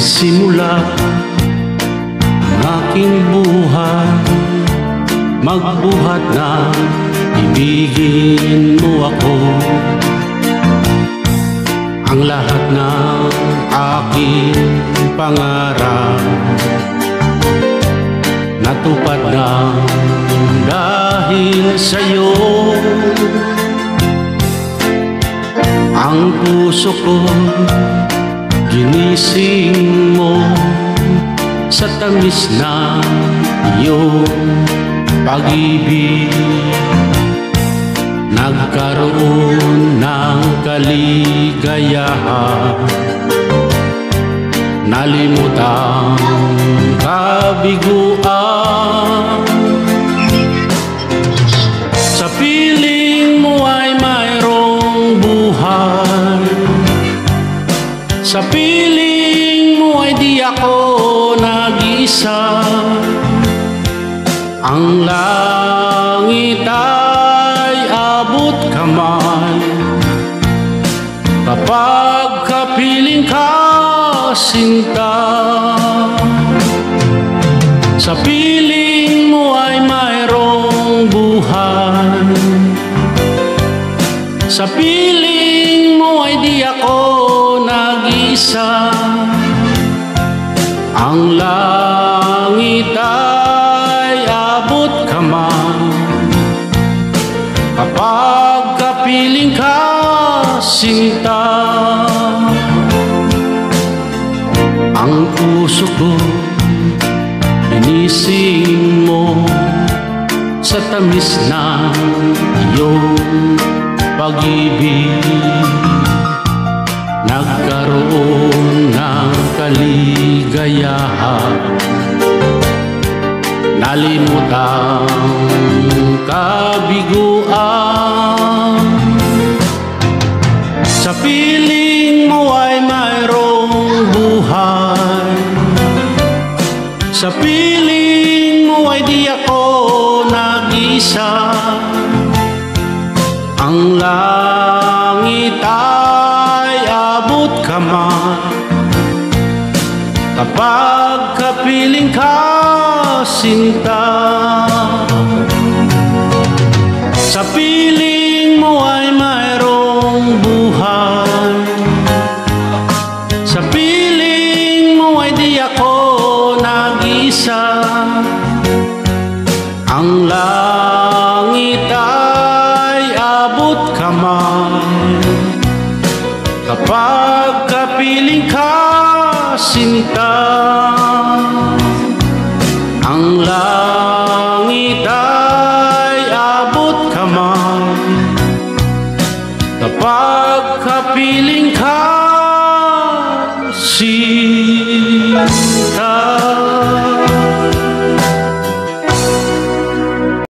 Simula ang aking buhay, magbuhat na ibigin mo ako. Ang lahat ng aking pangarap natupad na dahil sa'yo. Ang puso ko ginising mo sa tamis na iyong pag-ibig. Nagkaroon ng kaligayahan, nalimutang kabiguan. Sa piling mo ay mayroong buhay, sa piling mo ay di ako nag-isa. Ang langit ay abot kamay kapag kapiling ka, sinta. Sa piling mo ay mayroong buhay, sa piling mo ay di ako nag-isa. Ang langit ay abot kamay kapag kapiling ka, sinta. Ang puso ko inising mo sa tamis na iyong pag-ibig. Nagkaroon ng kaligayahan, nalimutang kabiguan. Sa piling mo ay mayroong buhay, sa piling mo ay di ako nag-isa. Ang langit ay abot kamay kapag kapiling ka, sinta. Sa piling mo ay mayroong buhay, sa piling mo ay di ako nag-isa. Ang langit ay abot kamay kapag kapiling ka, sinta. Ang langit ay abot kamay kapag kapiling ka, sinta.